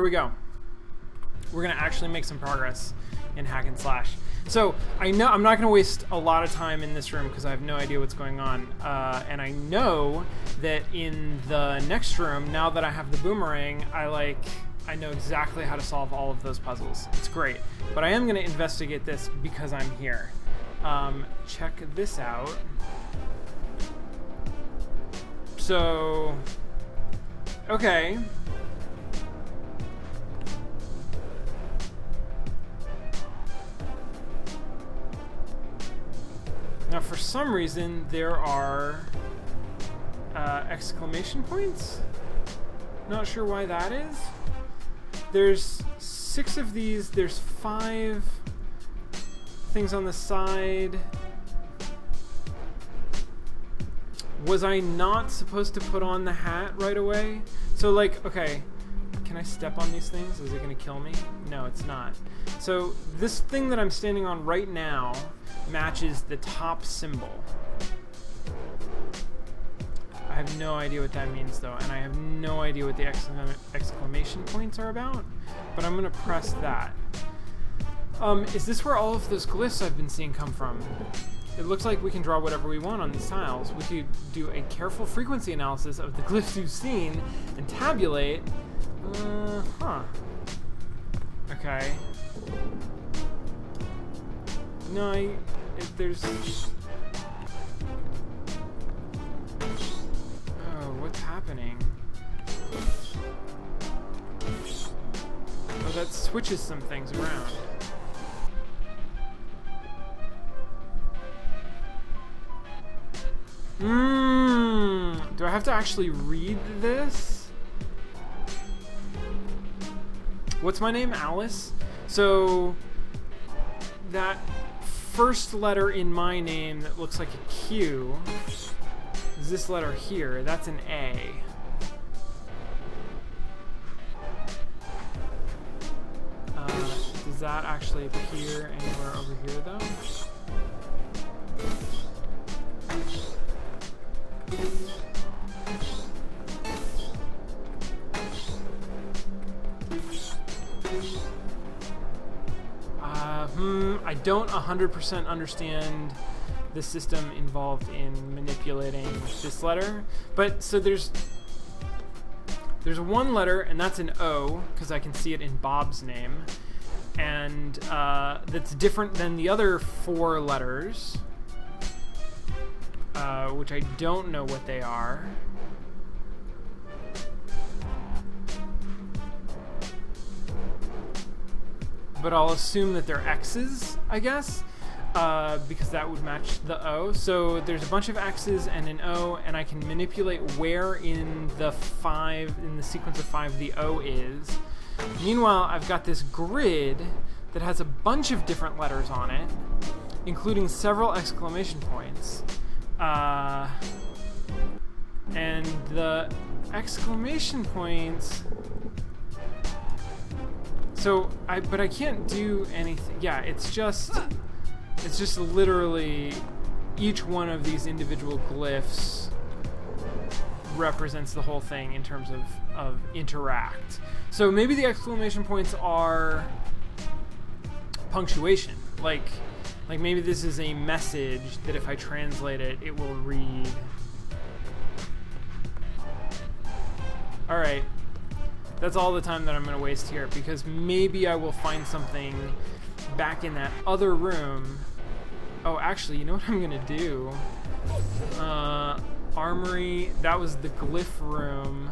Here we go. We're gonna actually make some progress in hack and slash. So I know I'm not gonna waste a lot of time in this room because I have no idea what's going on. And I know that in the next room, now that I have the boomerang, I know exactly how to solve all of those puzzles. It's great. But I am gonna investigate this because I'm here. Check this out. So, okay. Now, for some reason, there are exclamation points. Not sure why that is. There's 6 of these. There's 5 things on the side. Was I not supposed to put on the hat right away? So, like, okay, can I step on these things? Is it going to kill me? No, it's not. So, this thing that I'm standing on right now matches the top symbol. I have no idea what that means, though, and I have no idea what the exclamation points are about, but I'm going to press that. Is this where all of those glyphs I've been seeing come from? It looks like we can draw whatever we want on these tiles. We could do a careful frequency analysis of the glyphs we've seen and tabulate. Okay. No, there's... Oh, what's happening? Oh, that switches some things around. Do I have to actually read this? What's my name? Alice? So that first letter in my name that looks like a Q is this letter here. That's an A. Does that actually appear anywhere over here, though? I don't 100% understand the system involved in manipulating this letter, but so there's one letter, and that's an O because I can see it in Bob's name, and that's different than the other 4 letters, which I don't know what they are. But I'll assume that they're X's, I guess, because that would match the O. So there's a bunch of X's and an O, and I can manipulate where in the sequence of 5 the O is. Meanwhile, I've got this grid that has a bunch of different letters on it, including several exclamation points. And the exclamation points... So, but I can't do anything. Yeah, it's just literally each one of these individual glyphs represents the whole thing in terms of interact. So maybe the exclamation points are punctuation. Like maybe this is a message that if I translate it, it will read. All right. That's all the time that I'm going to waste here, because maybe I will find something back in that other room. Oh, actually, you know what I'm going to do? Armory, that was the glyph room.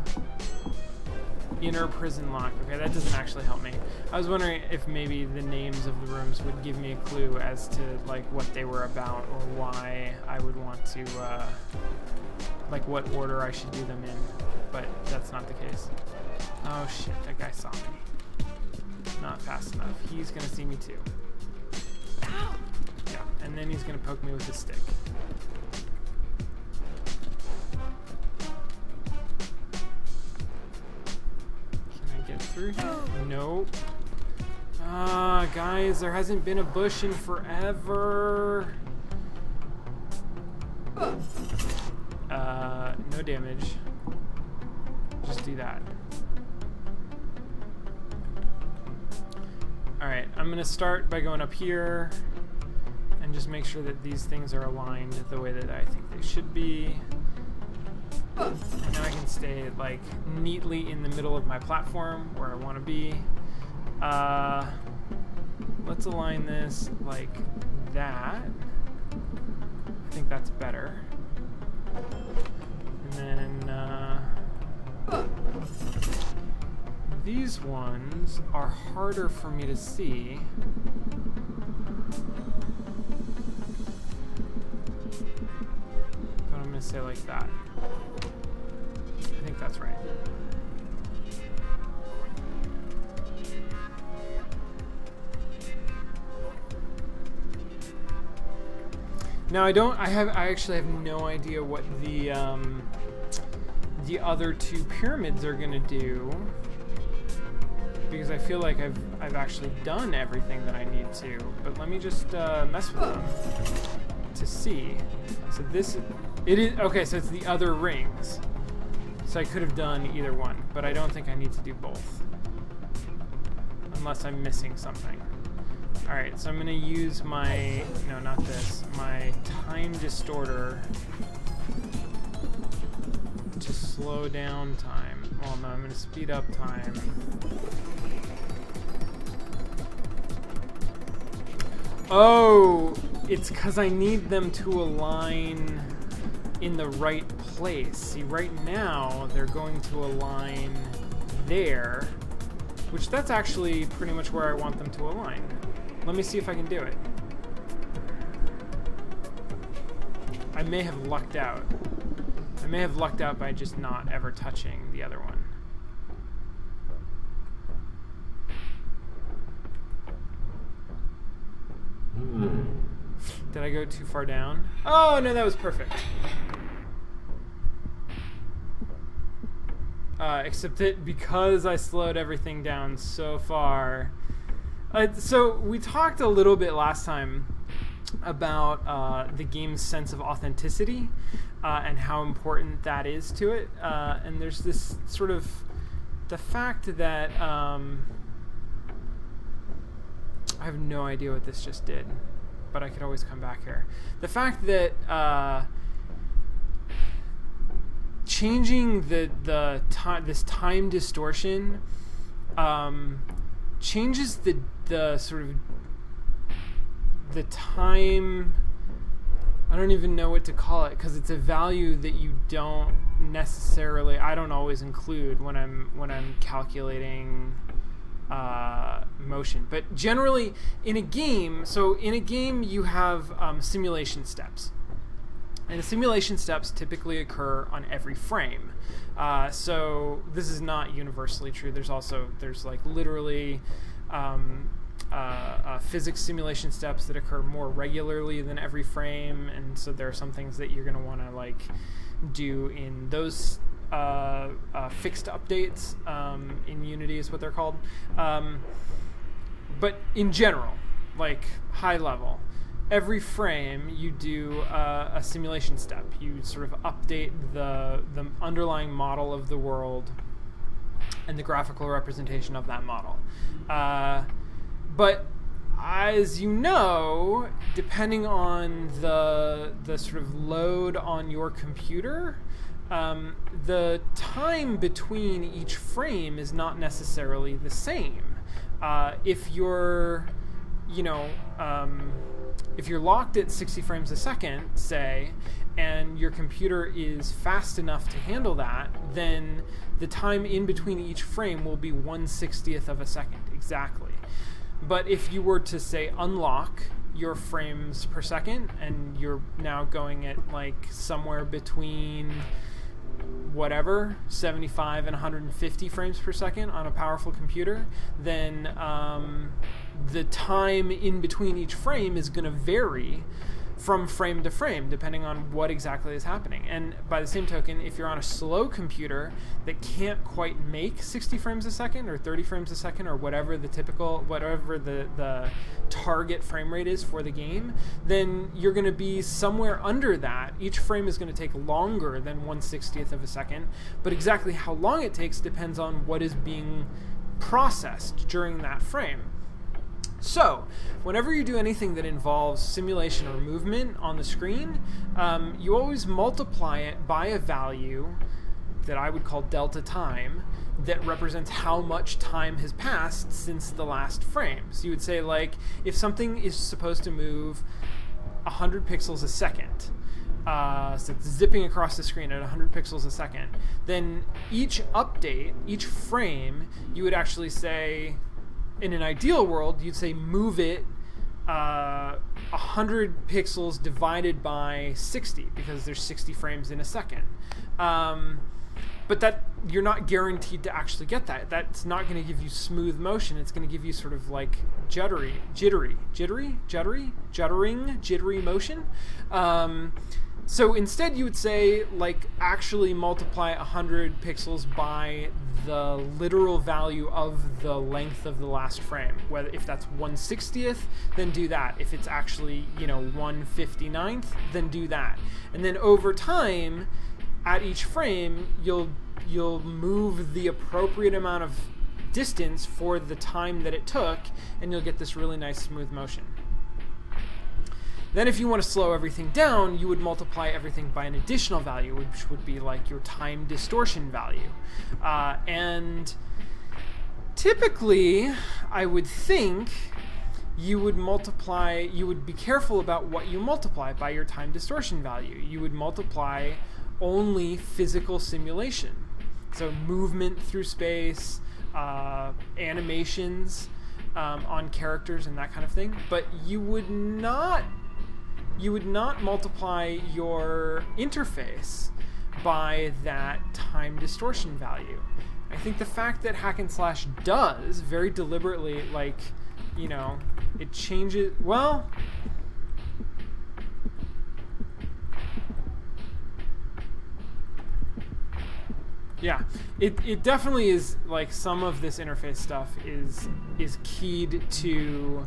Inner prison lock. Okay, that doesn't actually help me. I was wondering if maybe the names of the rooms would give me a clue as to, like, what they were about or why I would want to, like, what order I should do them in. But that's not the case. Oh shit, that guy saw me. Not fast enough. He's gonna see me too. Ow! Yeah, and then he's gonna poke me with his stick. Can I get through here? Nope. Guys, there hasn't been a bush in forever. No damage. Just do that. Alright, I'm going to start by going up here and just make sure that these things are aligned the way that I think they should be. And now I can stay like neatly in the middle of my platform where I want to be. Let's align this like that. I think that's better. And then these ones are harder for me to see. But I'm going to say like that. I think that's right. Now I actually have no idea what the other two pyramids are gonna do, because I feel like I've actually done everything that I need to. But let me just mess with them to see. So it is okay. So it's the other rings. So I could have done either one, but I don't think I need to do both, unless I'm missing something. Alright, so I'm going to use my, no, not this, my time distorter to slow down time. Well, no, I'm going to speed up time. Oh, it's because I need them to align in the right place. See, right now, they're going to align there, which that's actually pretty much where I want them to align. Let me see if I can do it. I may have lucked out. I may have lucked out by just not ever touching the other one. Did I go too far down? Oh, no, that was perfect. Except that because I slowed everything down so far... so we talked a little bit last time about the game's sense of authenticity and how important that is to it. And there's this sort of the fact that I have no idea what this just did, but I could always come back here. The fact that changing this time distortion changes the sort of the time. I don't even know what to call it, because it's a value that you don't necessarily, I don't always include when I'm calculating motion. But generally in a game, you have simulation steps. And the simulation steps typically occur on every frame. So this is not universally true. There's like literally physics simulation steps that occur more regularly than every frame, and so there are some things that you're going to want to like do in those fixed updates. In Unity is what they're called. But in general, like high level, every frame you do a simulation step. You sort of update the underlying model of the world and the graphical representation of that model. But as you know, depending on the sort of load on your computer, the time between each frame is not necessarily the same. If you're locked at 60 frames a second, say, and your computer is fast enough to handle that, then the time in between each frame will be 1/60th of a second, exactly. But if you were to, say, unlock your frames per second, and you're now going at like somewhere between whatever 75 and 150 frames per second on a powerful computer, then the time in between each frame is going to vary from frame to frame depending on what exactly is happening. And by the same token, if you're on a slow computer that can't quite make 60 frames a second or 30 frames a second or whatever the target frame rate is for the game, then you're going to be somewhere under that. Each frame is going to take longer than 1/60th of a second, but exactly how long it takes depends on what is being processed during that frame. So, whenever you do anything that involves simulation or movement on the screen, you always multiply it by a value that I would call delta time that represents how much time has passed since the last frame. So you would say, like, if something is supposed to move 100 pixels a second, so it's zipping across the screen at 100 pixels a second, then each update, each frame, you would actually say, in an ideal world, you'd say move it 100 pixels divided by 60, because there's 60 frames in a second. But that you're not guaranteed to actually get that. That's not going to give you smooth motion. It's going to give you sort of like jittery motion. So instead you would say, like, actually multiply 100 pixels by the literal value of the length of the last frame. Whether if that's 1/60th, then do that. If it's actually, 1/59th, then do that. And then over time, at each frame, you'll move the appropriate amount of distance for the time that it took, and you'll get this really nice smooth motion. Then if you want to slow everything down, you would multiply everything by an additional value, which would be like your time distortion value. And typically, I would think you would be careful about what you multiply by your time distortion value. You would multiply only physical simulation. So movement through space, animations on characters and that kind of thing. But you would not multiply your interface by that time distortion value. I think the fact that Hack and Slash does very deliberately, it changes, well, yeah, it definitely is, like, some of this interface stuff is keyed to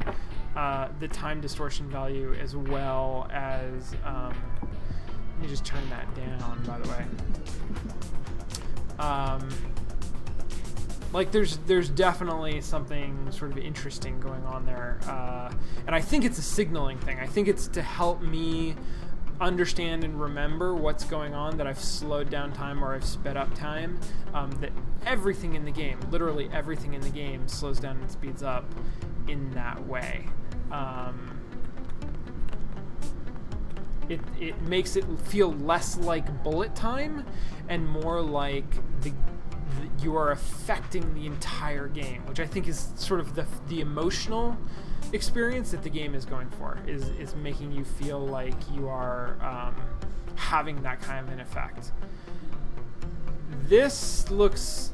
the time distortion value, as well as let me just turn that down, by the way. There's definitely something sort of interesting going on there, and I think it's a signaling thing. I think it's to help me understand and remember what's going on, that I've slowed down time or I've sped up time, that everything in the game, literally everything in the game, slows down and speeds up in that way. It makes it feel less like bullet time and more like you are affecting the entire game, which I think is sort of the emotional experience that the game is going for, is making you feel like you are having that kind of an effect. This looks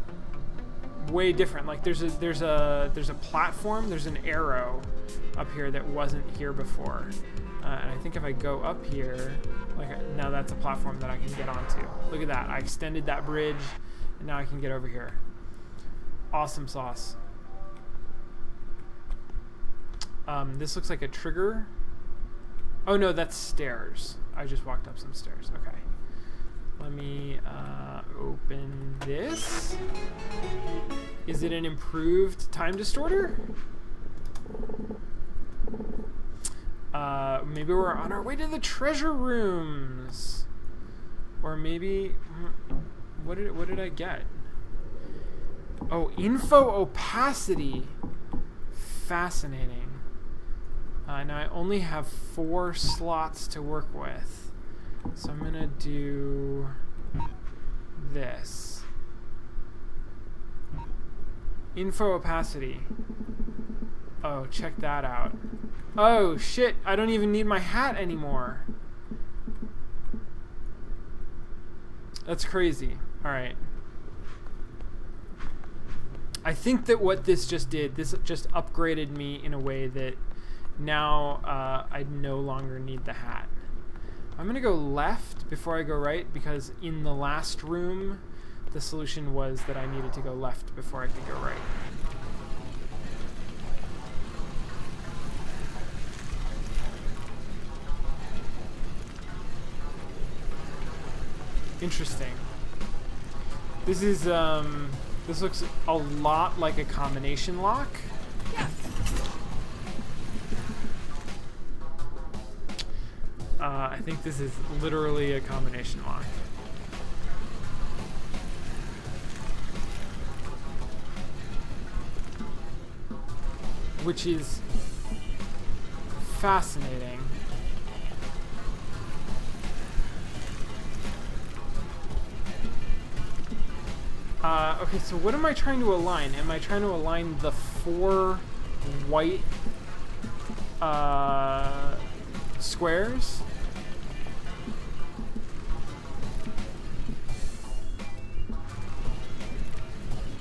way different. Like there's a platform, there's an arrow up here that wasn't here before, and I think if I go up here, now that's a platform that I can get onto. Look at that, I extended that bridge, and now I can get over here. Awesome sauce. This looks like a trigger. Oh no, that's stairs. I just walked up some stairs. Okay. Let me open this. Is it an improved time distorter? Maybe we're on our way to the treasure rooms. Or maybe... What did I get? Oh, info opacity. Fascinating. Now I only have 4 slots to work with. So I'm gonna do this. Info opacity. Oh, check that out. Oh shit, I don't even need my hat anymore. That's crazy. Alright. I think that what this just did, this just upgraded me in a way that now I no longer need the hat. I'm going to go left before I go right, because in the last room, the solution was that I needed to go left before I could go right. Interesting. This is, this looks a lot like a combination lock. Yes. I think this is literally a combination lock. Which is fascinating. Okay, so what am I trying to align? Am I trying to align the 4 white squares?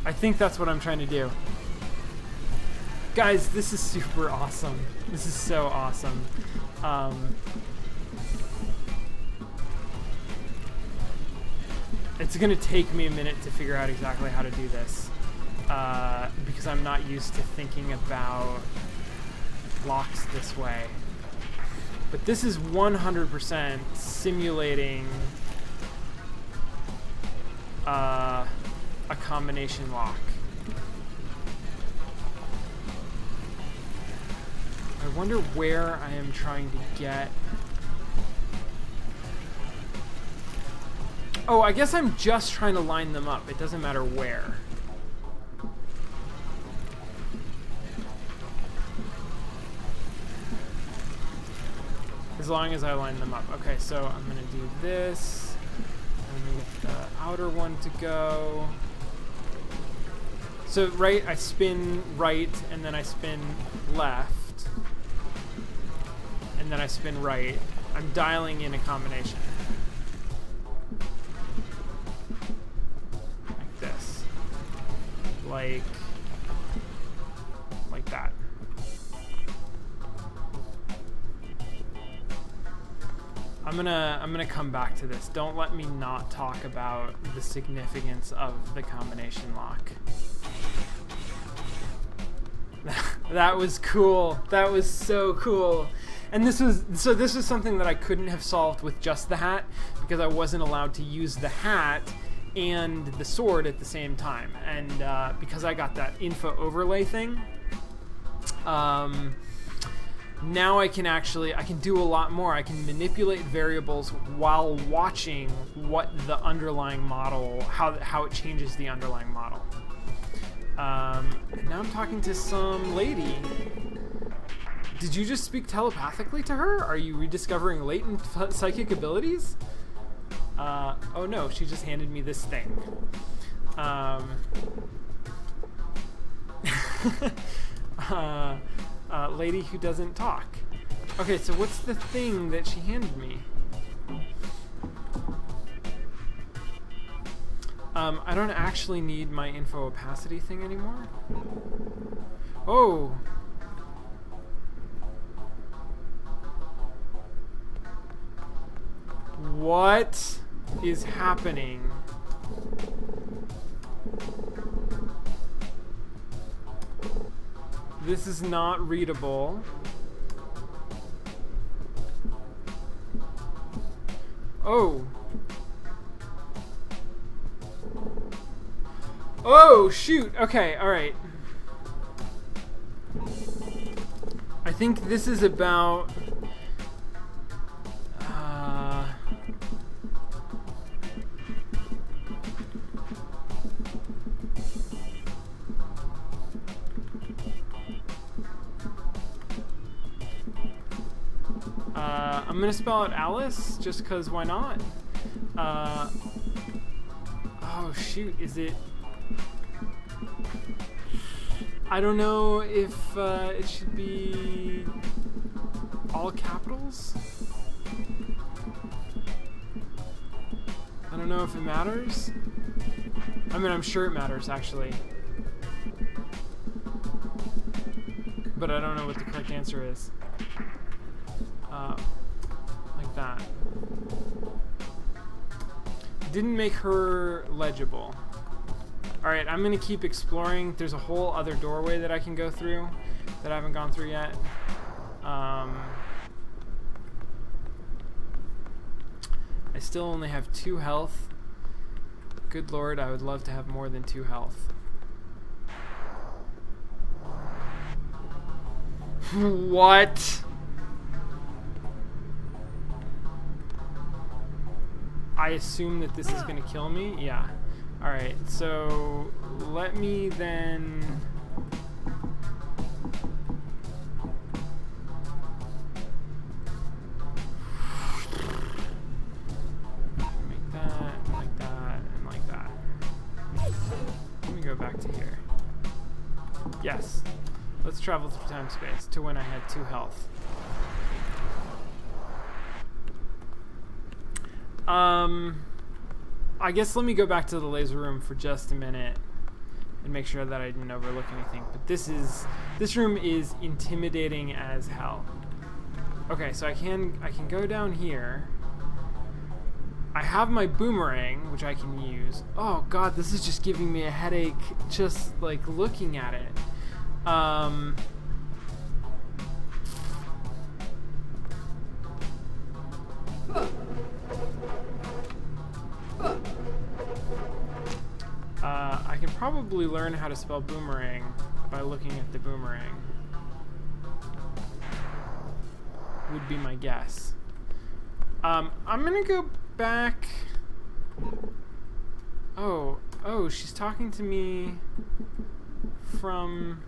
I think that's what I'm trying to do. Guys, this is super awesome. This is so awesome. It's gonna take me a minute to figure out exactly how to do this, because I'm not used to thinking about locks this way. But this is 100% simulating a combination lock. I wonder where I am trying to get. Oh, I guess I'm just trying to line them up. It doesn't matter where. As long as I line them up. Okay, so I'm going to do this. I'm going to get the outer one to go. So, right, I spin right, and then I spin left. And then I spin right. I'm dialing in a combination. Like this. Like that. I'm gonna come back to this. Don't let me not talk about the significance of the combination lock. That was cool. That was so cool. And this was something that I couldn't have solved with just the hat, because I wasn't allowed to use the hat and the sword at the same time. And because I got that info overlay thing, now I can do a lot more. I can manipulate variables while watching what the underlying model, how it changes the underlying model. And now I'm talking to some lady. Did you just speak telepathically to her? Are you rediscovering latent psychic abilities? Oh no, she just handed me this thing. Lady who doesn't talk. Okay, so what's the thing that she handed me? I don't actually need my info opacity thing anymore. Oh! What is happening? This is not readable. Oh. Oh, shoot. Okay, alright. I think this is about... I'm gonna spell out Alice, just because why not? Oh shoot, is it... I don't know if it should be all capitals? I don't know if it matters. I mean, I'm sure it matters, actually. But I don't know what the correct answer is. Like that. Didn't make her legible. Alright, I'm gonna keep exploring. There's a whole other doorway that I can go through that I haven't gone through yet. I still only have 2 health. Good lord, I would love to have more than 2 health. What? I assume that this is going to kill me? Yeah. Alright, so let me then... make that, like that, and like that. Let me go back to here. Yes. Let's travel through time-space to when I had 2 health. I guess let me go back to the laser room for just a minute and make sure that I didn't overlook anything. But this room is intimidating as hell. Okay, so I can go down here. I have my boomerang, which I can use. Oh god, this is just giving me a headache just like looking at it. I can probably learn how to spell boomerang by looking at the boomerang. Would be my guess. I'm gonna go back. Oh, she's talking to me from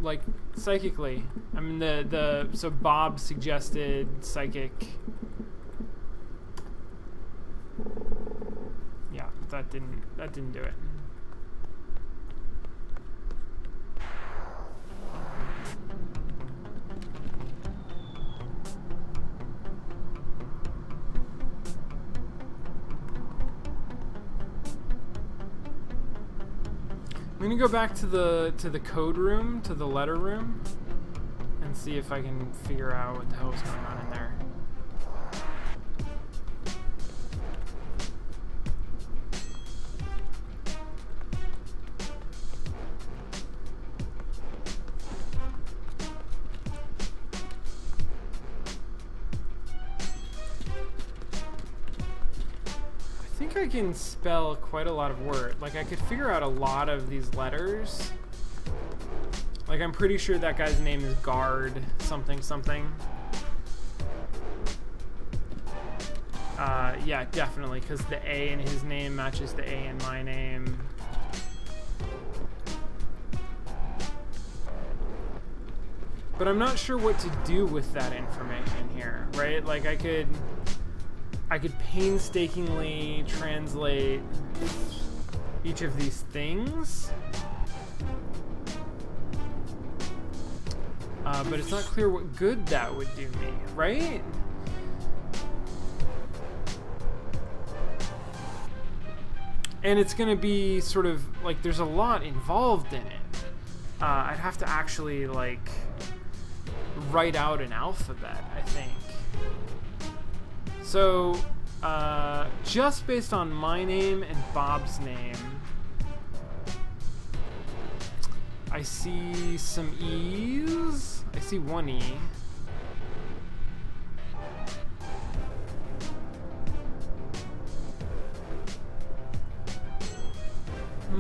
like psychically. I mean so Bob suggested psychic. Yeah, that didn't do it. I'm gonna go back to the code room, to the letter room, and see if I can figure out what the hell is going on in there. I think I can spell quite a lot of words. Like, I could figure out a lot of these letters. Like, I'm pretty sure that guy's name is Guard something something. Yeah, definitely, because the A in his name matches the A in my name. But I'm not sure what to do with that information here, right? Like, I could painstakingly translate each of these things, but it's not clear what good that would do me, right? And it's gonna be sort of like there's a lot involved in it. I'd have to actually like write out an alphabet, I think. So, just based on my name and Bob's name, I see some E's. I see one E. I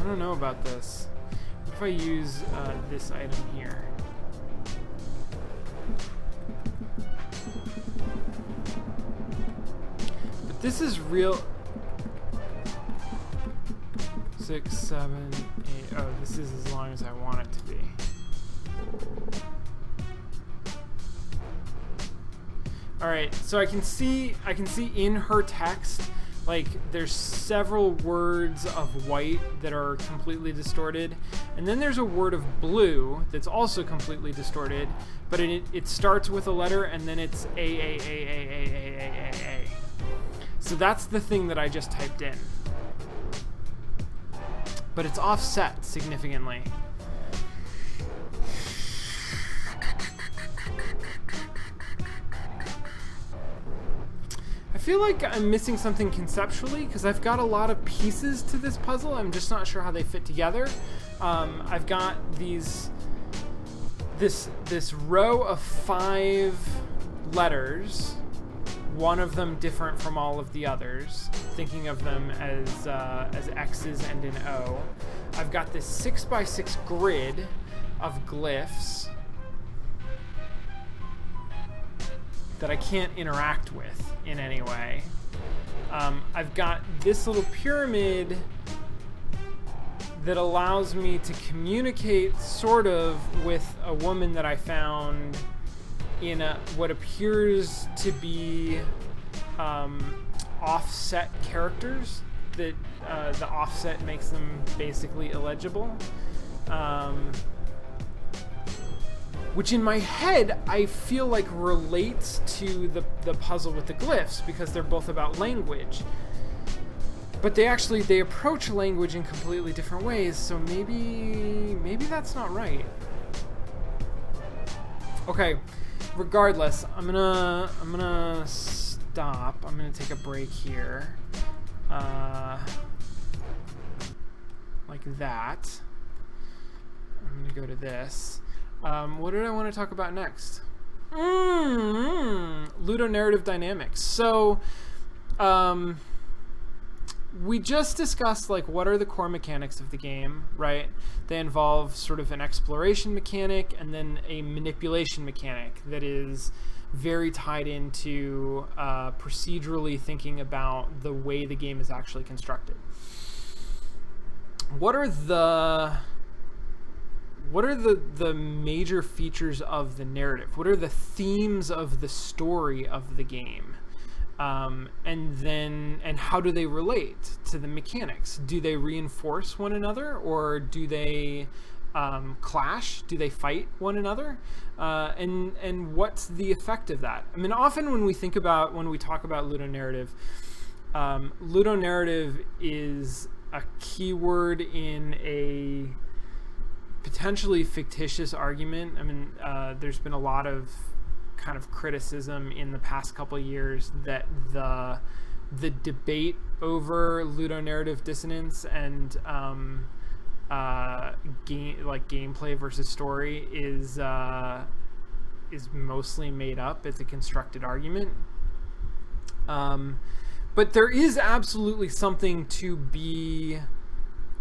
don't know about this. What if I use this item here? But this is real. 6, 7, 8. Oh, this is as long as I want it to be. All right, so I can see in her text, like, there's several words of white that are completely distorted, and then there's a word of blue that's also completely distorted, but it starts with a letter and then it's A. So that's the thing that I just typed in. But it's offset significantly. I feel like I'm missing something conceptually because I've got a lot of pieces to this puzzle. I'm just not sure how they fit together. I've got this row of 5 letters, one of them different from all of the others, thinking of them as X's and an O. I've got this 6x6 grid of glyphs. that I can't interact with in any way. I've got this little pyramid that allows me to communicate sort of with a woman that I found in what appears to be offset characters that the offset makes them basically illegible. Which in my head I feel like relates to the puzzle with the glyphs, because they're both about language. But they approach language in completely different ways, so maybe that's not right. Okay, regardless, I'm gonna stop. I'm gonna take a break here. Like that. I'm gonna go to this. What did I want to talk about next? Ludonarrative dynamics. So, we just discussed, like, what are the core mechanics of the game, right? They involve sort of an exploration mechanic and then a manipulation mechanic that is very tied into procedurally thinking about the way the game is actually constructed. What are the major features of the narrative? What are the themes of the story of the game? And how do they relate to the mechanics? Do they reinforce one another, or do they clash? Do they fight one another? And what's the effect of that? I mean, often when we talk about ludonarrative, ludonarrative is a keyword in a potentially fictitious argument. I mean, there's been a lot of kind of criticism in the past couple of years that the debate over ludonarrative dissonance and gameplay versus story is mostly made up. It's a constructed argument. But there is absolutely something to be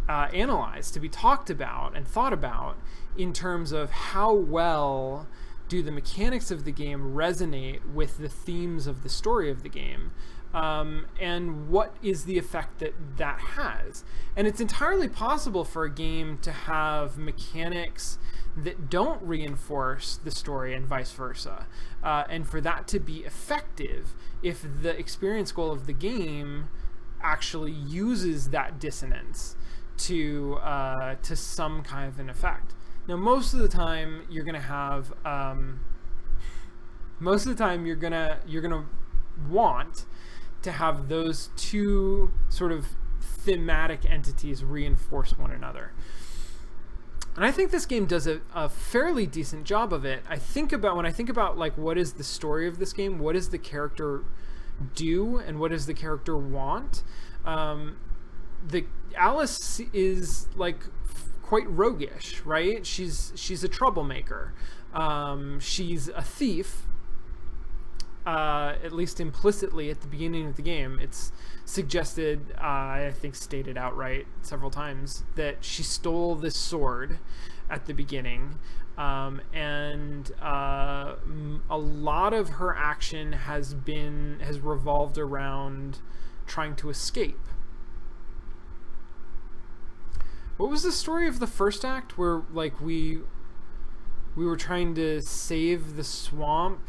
analyzed, to be talked about and thought about in terms of how well do the mechanics of the game resonate with the themes of the story of the game, and what is the effect that has. And it's entirely possible for a game to have mechanics that don't reinforce the story and vice versa, and for that to be effective if the experience goal of the game actually uses that dissonance to some kind of an effect. Now, most of the time you're gonna have you're gonna want to have those two sort of thematic entities reinforce one another. And I think this game does a fairly decent job of it. When I think about like what is the story of this game, what does the character do, and what does the character want? The Alice is like quite roguish, right? She's a troublemaker. She's a thief. At least implicitly at the beginning of the game, it's suggested, I think stated outright several times, that she stole this sword at the beginning, and a lot of her action has revolved around trying to escape. What was the story of the first act, where like we were trying to save the swamp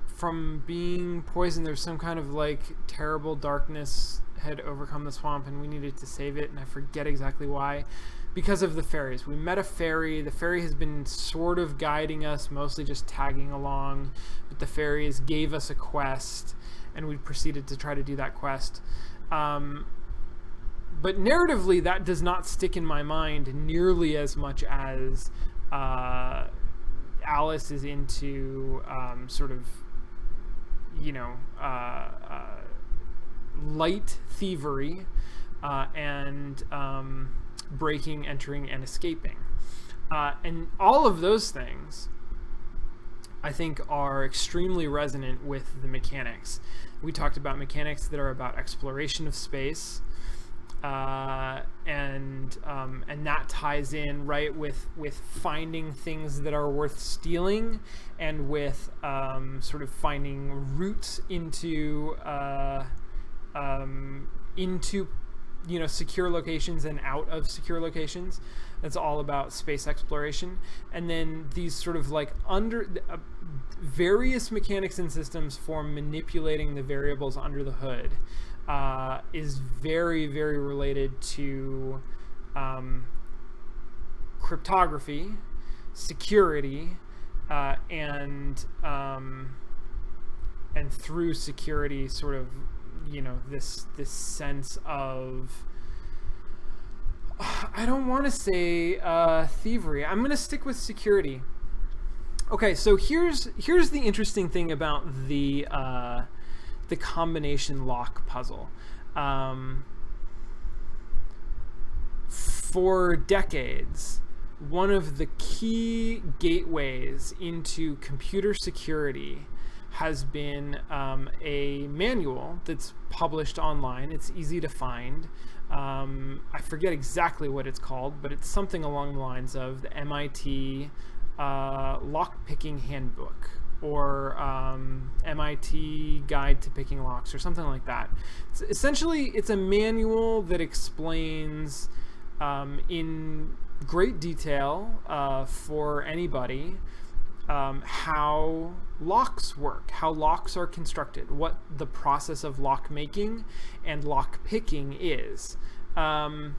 from being poisoned? There's some kind of like terrible darkness had overcome the swamp and we needed to save it, and I forget exactly why. Because of the fairies. We met a fairy. The fairy has been sort of guiding us, mostly just tagging along, but the fairies gave us a quest and we proceeded to try to do that quest. But narratively, that does not stick in my mind nearly as much as Alice is into sort of, light thievery and breaking, entering, and escaping. And all of those things, I think, are extremely resonant with the mechanics. We talked about mechanics that are about exploration of space, and that ties in right with finding things that are worth stealing, and with sort of finding routes into secure locations and out of secure locations. That's all about space exploration. And then these sort of like various mechanics and systems for manipulating the variables under the hood is very, very related to cryptography, security, and through security, sort of, this sense of, I don't want to say thievery. I'm going to stick with security. Okay, so here's the interesting thing about the combination lock puzzle. For decades, one of the key gateways into computer security has been a manual that's published online. It's easy to find. I forget exactly what it's called, but it's something along the lines of the MIT Lockpicking Handbook, or MIT Guide to Picking Locks, or something like that. Essentially, it's a manual that explains in great detail for anybody how locks work, how locks are constructed, what the process of lock making and lock picking is. And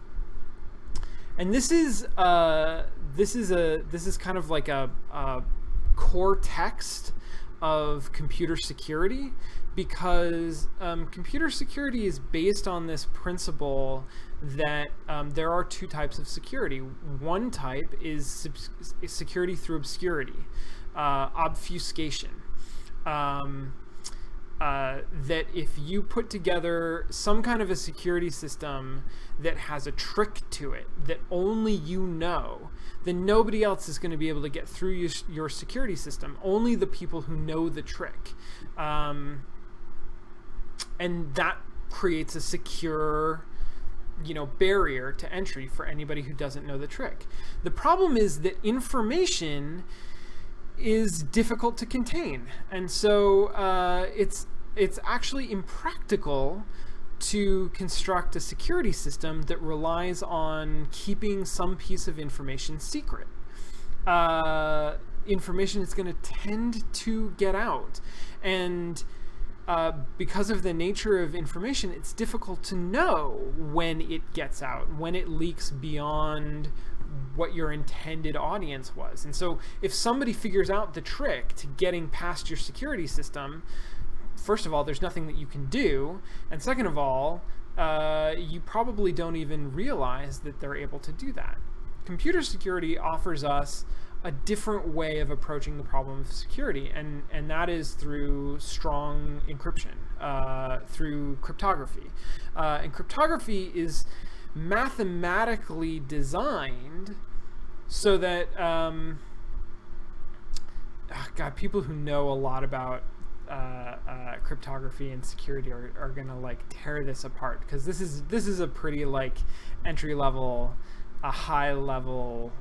this is kind of like a core text of computer security, because computer security is based on this principle that there are two types of security. One type is security through obscurity, obfuscation. That if you put together some kind of a security system that has a trick to it that only you know, then nobody else is going to be able to get through your security system. Only the people who know the trick. And that creates a secure, barrier to entry for anybody who doesn't know the trick. The problem is that information is difficult to contain, and so it's actually impractical to construct a security system that relies on keeping some piece of information secret. Information is going to tend to get out, and because of the nature of information, it's difficult to know when it gets out, when it leaks beyond what your intended audience was. And so if somebody figures out the trick to getting past your security system, first of all, there's nothing that you can do, and second of all, you probably don't even realize that they're able to do that. Computer security offers us a different way of approaching the problem of security, and that is through strong encryption, through cryptography. And cryptography is mathematically designed so that people who know a lot about cryptography and security are gonna like tear this apart, because this is a pretty like entry level, a high level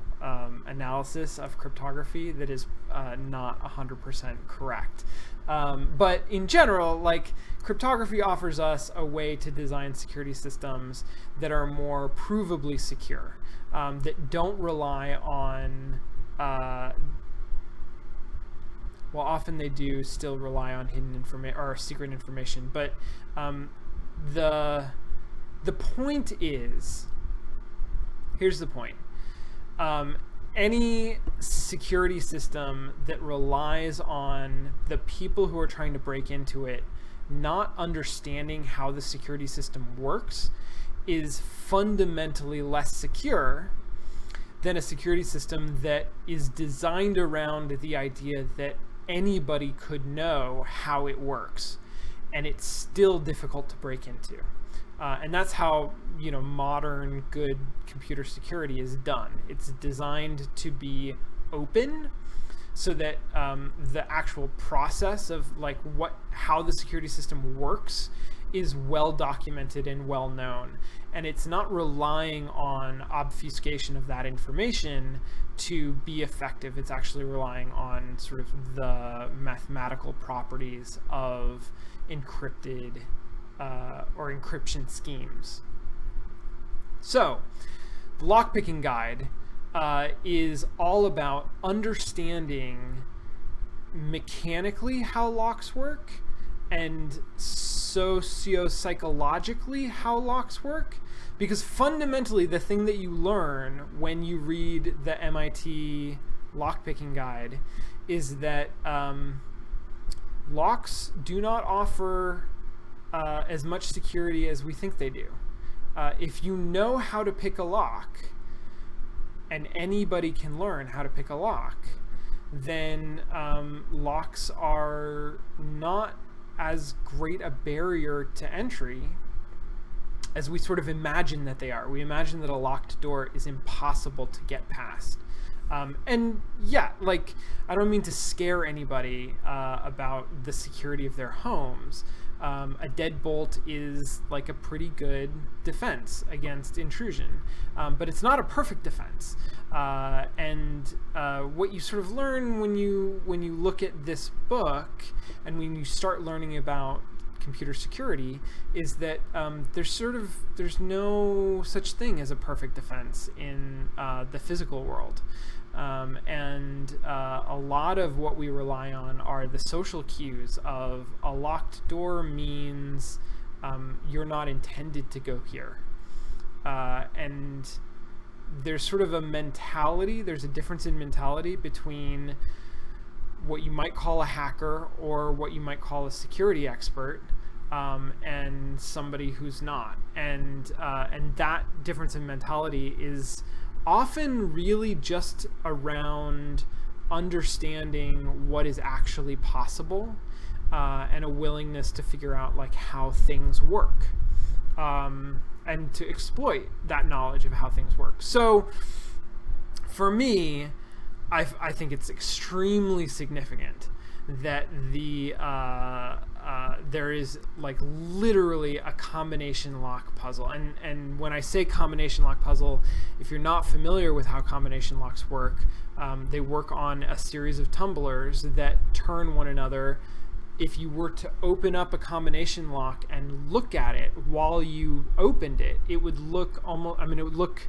analysis of cryptography that is not 100% correct. But in general, like, cryptography offers us a way to design security systems that are more provably secure, that don't rely on, well, often they do still rely on hidden information or secret information, but the point is, here's the point. Any security system that relies on the people who are trying to break into it not understanding how the security system works is fundamentally less secure than a security system that is designed around the idea that anybody could know how it works, and it's still difficult to break into. And that's how, modern good computer security is done. It's designed to be open, so that the actual process of how the security system works is well documented and well known. and it's not relying on obfuscation of that information to be effective. It's actually relying on sort of the mathematical properties of encrypted or encryption schemes. So, the lockpicking guide is all about understanding mechanically how locks work and socio-psychologically how locks work, because fundamentally the thing that you learn when you read the MIT lockpicking guide is that locks do not offer as much security as we think they do. If you know how to pick a lock, and anybody can learn how to pick a lock, then locks are not as great a barrier to entry as we sort of imagine that they are. We imagine that a locked door is impossible to get past. And yeah, like, I don't mean to scare anybody about the security of their homes. A deadbolt is like a pretty good defense against intrusion, but it's not a perfect defense. And what you sort of learn when you look at this book and when you start learning about computer security is that there's no such thing as a perfect defense in the physical world. And a lot of what we rely on are the social cues of a locked door means you're not intended to go here. And there's sort of a mentality, there's a difference in mentality between what you might call a hacker or what you might call a security expert and somebody who's not. And that difference in mentality is often really just around understanding what is actually possible and a willingness to figure out like how things work and to exploit that knowledge of how things work. So for me, I think it's extremely significant that there is like literally a combination lock puzzle. And when I say combination lock puzzle, if you're not familiar with how combination locks work, they work on a series of tumblers that turn one another. If you were to open up a combination lock and look at it while you opened it, it would look it would look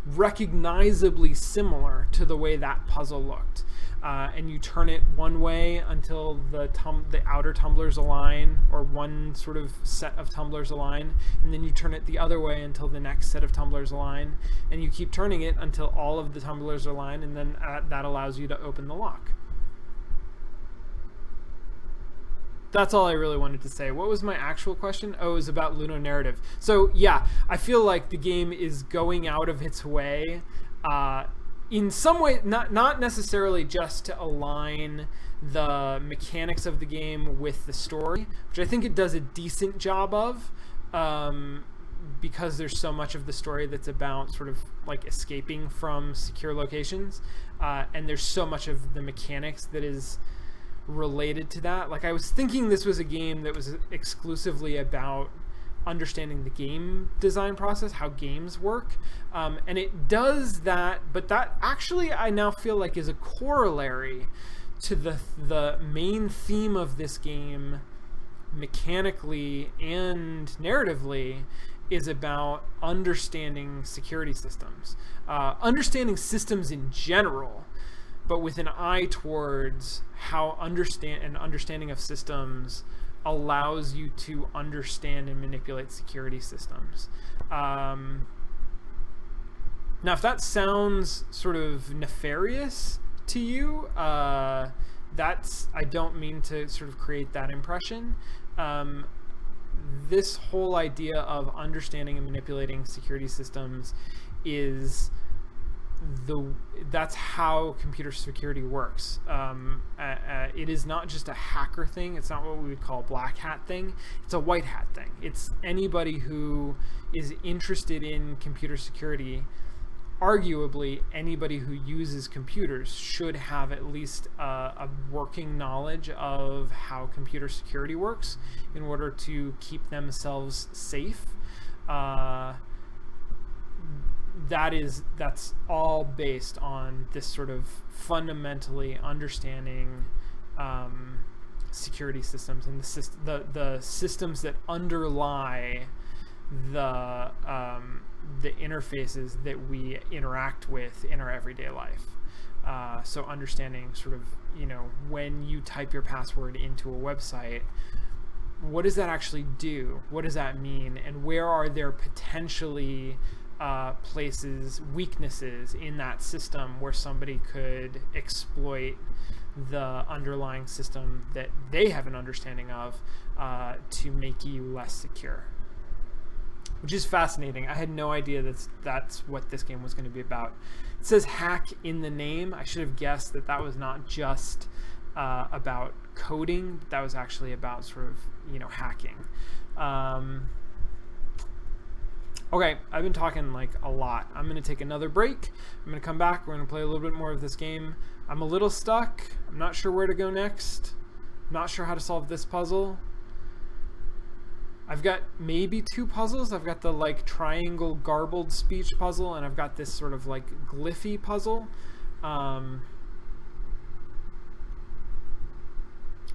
recognizably similar to the way that puzzle looked. And you turn it one way until the outer tumblers align, or one sort of set of tumblers align, and then you turn it the other way until the next set of tumblers align, and you keep turning it until all of the tumblers align, and then that allows you to open the lock. That's all I really wanted to say. What was my actual question? Oh, it was about ludonarrative. So yeah, I feel like the game is going out of its way in some way, not necessarily just to align the mechanics of the game with the story, which I think it does a decent job of, because there's so much of the story that's about sort of like escaping from secure locations, and there's so much of the mechanics that is related to that. Like, I was thinking this was a game that was exclusively about understanding the game design process, how games work, and it does that, but that actually I now feel like is a corollary to the main theme of this game mechanically and narratively, is about understanding security systems, understanding systems in general, but with an eye towards how understanding of systems allows you to understand and manipulate security systems. Now, if that sounds sort of nefarious to you, I don't mean to sort of create that impression. This whole idea of understanding and manipulating security systems that's how computer security works. It is not just a hacker thing. It's not what we would call a black hat thing. It's a white hat thing. It's anybody who is interested in computer security. Arguably, anybody who uses computers should have at least a working knowledge of how computer security works in order to keep themselves safe. that's all based on this sort of fundamentally understanding security systems and the systems that underlie the interfaces that we interact with in our everyday life. So understanding sort of, when you type your password into a website, what does that actually do? What does that mean? And where are there potentially places, weaknesses in that system where somebody could exploit the underlying system that they have an understanding of to make you less secure? Which is fascinating. I had no idea that's what this game was going to be about. It says hack in the name. I should have guessed that was not just about coding, but that was actually about sort of, hacking. Okay, I've been talking like a lot. I'm going to take another break. I'm going to come back. We're going to play a little bit more of this game. I'm a little stuck. I'm not sure where to go next. I'm not sure how to solve this puzzle. I've got maybe 2 puzzles. I've got the like triangle garbled speech puzzle, and I've got this sort of like glyphy puzzle. I'm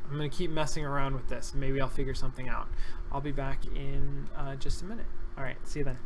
going to keep messing around with this. Maybe I'll figure something out. I'll be back in just a minute. All right, see you then.